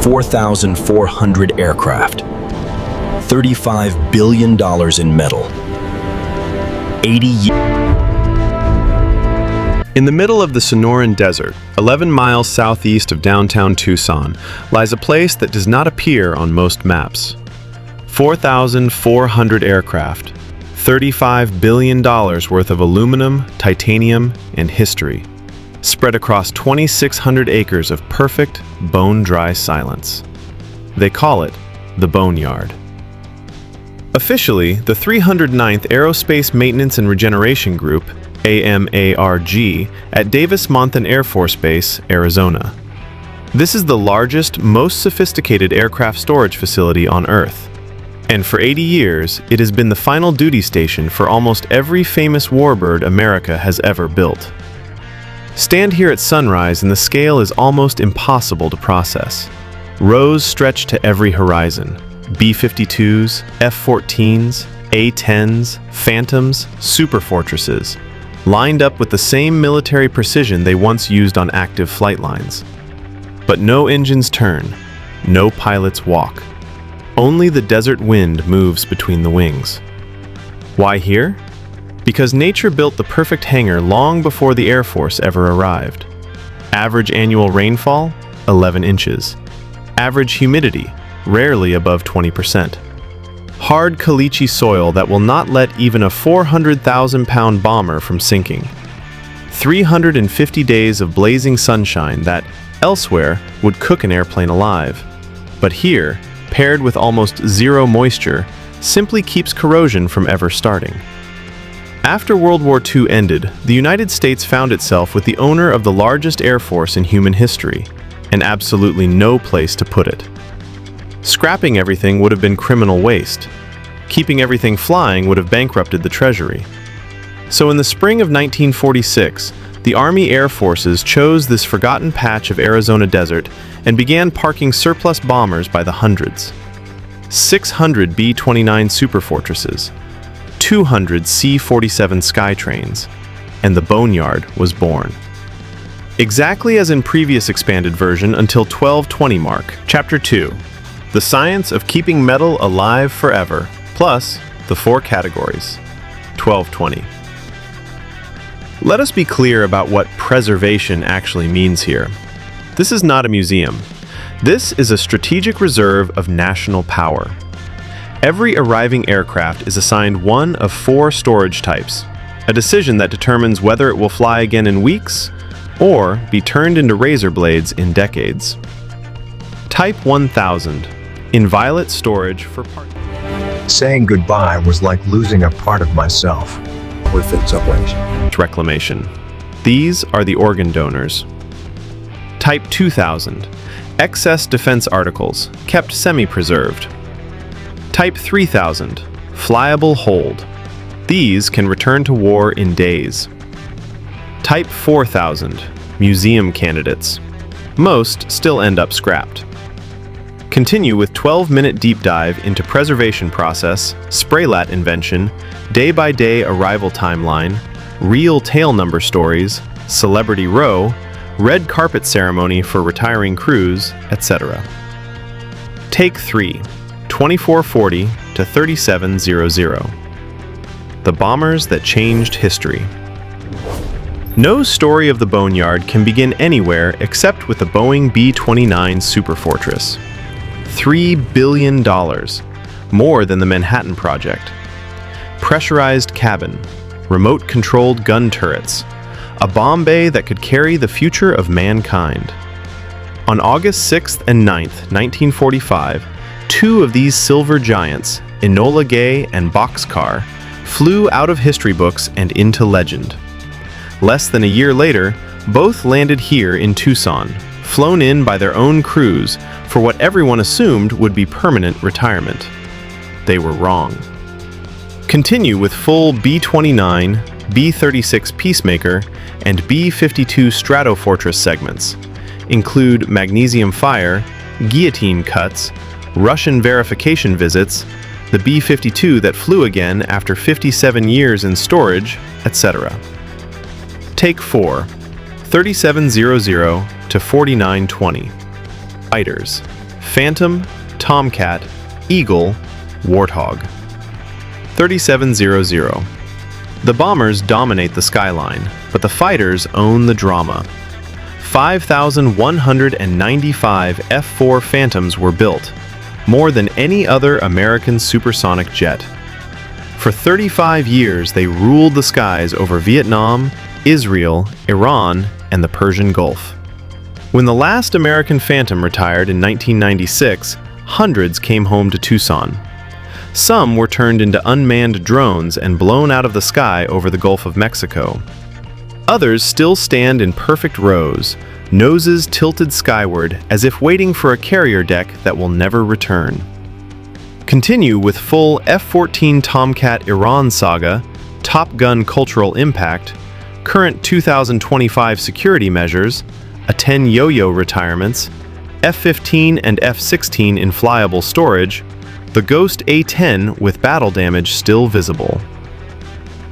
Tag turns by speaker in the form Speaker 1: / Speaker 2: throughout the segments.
Speaker 1: 4,400 aircraft, $35 billion in metal, 80 years.
Speaker 2: In the middle of the Sonoran Desert, 11 miles southeast of downtown Tucson, lies a place that does not appear on most maps. 4,400 aircraft, $35 billion worth of aluminum, titanium, and history, spread across 2,600 acres of perfect, bone-dry silence. They call it the Boneyard. Officially, the 309th Aerospace Maintenance and Regeneration Group, AMARG, at Davis-Monthan Air Force Base, Arizona. This is the largest, most sophisticated aircraft storage facility on Earth. And for 80 years, it has been the final duty station for almost every famous warbird America has ever built. Stand here at sunrise and the scale is almost impossible to process. Rows stretch to every horizon. B-52s, F-14s, A-10s, Phantoms, superfortresses, lined up with the same military precision they once used on active flight lines. But no engines turn, no pilots walk. Only the desert wind moves between the wings. Why here? Because nature built the perfect hangar long before the Air Force ever arrived. Average annual rainfall, 11 inches. Average humidity, rarely above 20%. Hard caliche soil that will not let even a 400,000-pound bomber from sinking. 350 days of blazing sunshine that, elsewhere, would cook an airplane alive. But here, paired with almost zero moisture, simply keeps corrosion from ever starting. After World War II ended, the United States found itself with the owner of the largest air force in human history, and absolutely no place to put it. Scrapping everything would have been criminal waste. Keeping everything flying would have bankrupted the Treasury. So in the spring of 1946, the Army Air Forces chose this forgotten patch of Arizona desert and began parking surplus bombers by the hundreds. 600 B-29 superfortresses, 200 C-47 Skytrains, and the Boneyard was born. Exactly as in previous expanded version until 1220 mark, Chapter 2, The Science of Keeping Metal Alive Forever, plus the 4 categories, 1220. Let us be clear about what preservation actually means here. This is not a museum. This is a strategic reserve of national power. Every arriving aircraft is assigned one of 4 storage types, a decision that determines whether it will fly again in weeks or be turned into razor blades in decades. Type 1000, inviolate storage for parts.
Speaker 3: Saying goodbye was like losing a part of myself.
Speaker 2: Reclamation. These are the organ donors. Type 2000, excess defense articles, kept semi-preserved. Type 3000, flyable hold. These can return to war in days. Type 4000, museum candidates. Most still end up scrapped. Continue with 12-minute deep dive into preservation process, spraylat invention, day-by-day arrival timeline, real tail number stories, celebrity row, red carpet ceremony for retiring crews, etc. Take 3, 2440 to 3700. The bombers that changed history. No story of the Boneyard can begin anywhere except with the Boeing B-29 Superfortress. $3 billion, more than the Manhattan Project. Pressurized cabin, remote-controlled gun turrets, a bomb bay that could carry the future of mankind. On August 6th and 9th, 1945, 2 of these silver giants, Enola Gay and Boxcar, flew out of history books and into legend. Less than a year later, both landed here in Tucson, flown in by their own crews for what everyone assumed would be permanent retirement. They were wrong. Continue with full B-29, B-36 Peacemaker, and B-52 Stratofortress segments. Include magnesium fire, guillotine cuts, Russian verification visits, the B-52 that flew again after 57 years in storage, etc. Take 4, 3700 to 4920. Fighters. Phantom, Tomcat, Eagle, Warthog. 3700. The bombers dominate the skyline, but the fighters own the drama. 5,195 F-4 Phantoms were built, more than any other American supersonic jet. For 35 years, they ruled the skies over Vietnam, Israel, Iran, and the Persian Gulf. When the last American Phantom retired in 1996, hundreds came home to Tucson. Some were turned into unmanned drones and blown out of the sky over the Gulf of Mexico. Others still stand in perfect rows, noses tilted skyward as if waiting for a carrier deck that will never return. Continue with full F-14 Tomcat Iran saga, Top Gun cultural impact, current 2025 security measures, a 10 yo-yo retirements, F-15 and F-16 in flyable storage, the Ghost A-10 with battle damage still visible.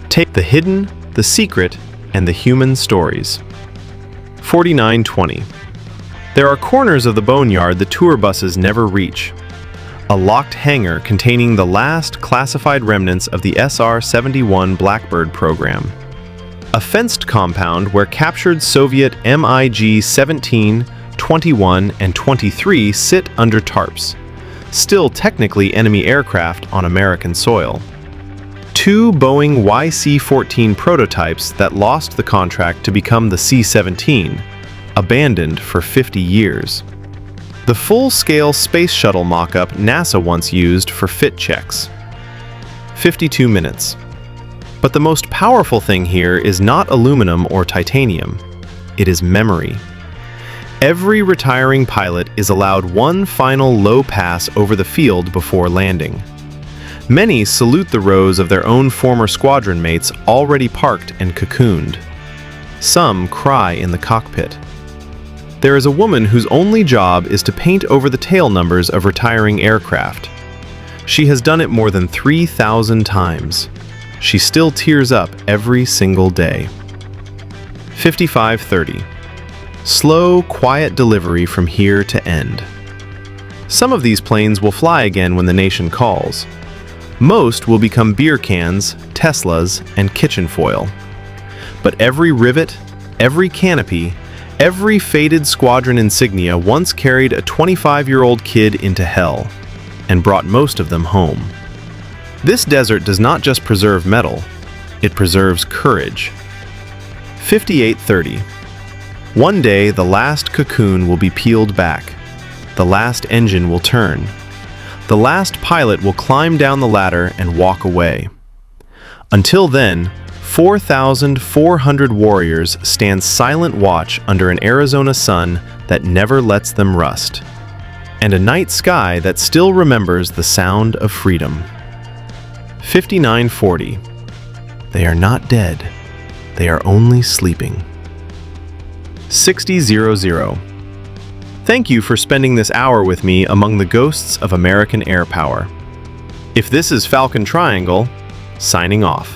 Speaker 2: Take the hidden, the secret, and the human stories. 4920. There are corners of the Boneyard the tour buses never reach. A locked hangar containing the last classified remnants of the SR-71 Blackbird program. A fenced compound where captured Soviet MiG-17, 21, and 23 sit under tarps, still technically enemy aircraft on American soil. 2 Boeing YC-14 prototypes that lost the contract to become the C-17, abandoned for 50 years. The full-scale space shuttle mock-up NASA once used for fit checks. 52 minutes. But the most powerful thing here is not aluminum or titanium. It is memory. Every retiring pilot is allowed one final low pass over the field before landing. Many salute the rows of their own former squadron mates already parked and cocooned. Some cry in the cockpit. There is a woman whose only job is to paint over the tail numbers of retiring aircraft. She has done it more than 3,000 times. She still tears up every single day. 5530. Slow, quiet delivery from here to end. Some of these planes will fly again when the nation calls. Most will become beer cans, Teslas, and kitchen foil. But every rivet, every canopy, every faded squadron insignia once carried a 25-year-old kid into hell, and brought most of them home. This desert does not just preserve metal, it preserves courage. 5830. One day, the last cocoon will be peeled back. The last engine will turn. The last pilot will climb down the ladder and walk away. Until then, 4,400 warriors stand silent watch under an Arizona sun that never lets them rust, and a night sky that still remembers the sound of freedom. 5940. They are not dead. They are only sleeping. 6000. Thank you for spending this hour with me among the ghosts of American air power. If this is Falcon Triangle, signing off.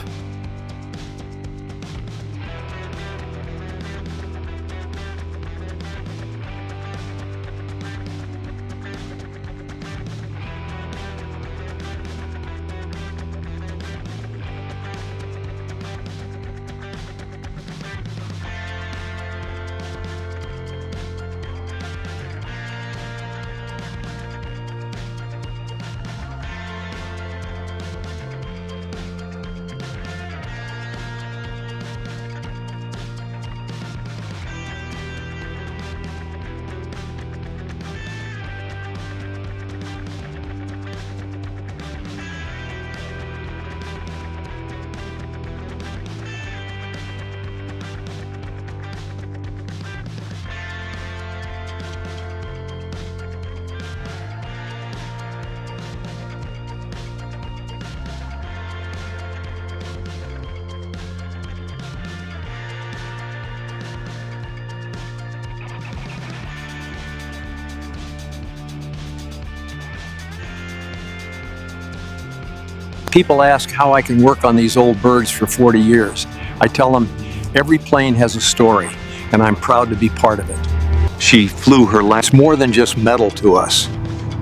Speaker 4: People ask how I can work on these old birds for 40 years. I tell them every plane has a story, and I'm proud to be part of it. She flew her last. More than just metal to us.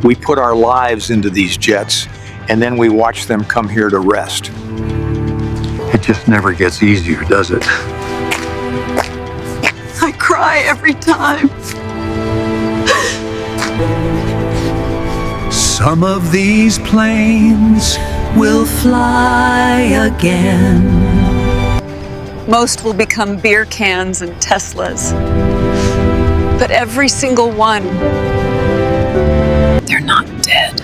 Speaker 4: We put our lives into these jets, and then we watch them come here to rest. It just never gets easier, does it?
Speaker 5: I cry every time.
Speaker 6: Some of these planes will fly again.
Speaker 5: Most will become beer cans and Teslas. But every single one, they're not dead.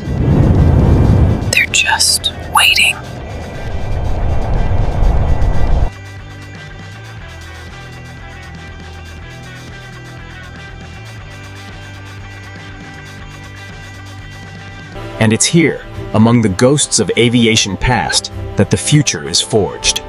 Speaker 5: They're just waiting.
Speaker 1: And it's here, among the ghosts of aviation past, that the future is forged.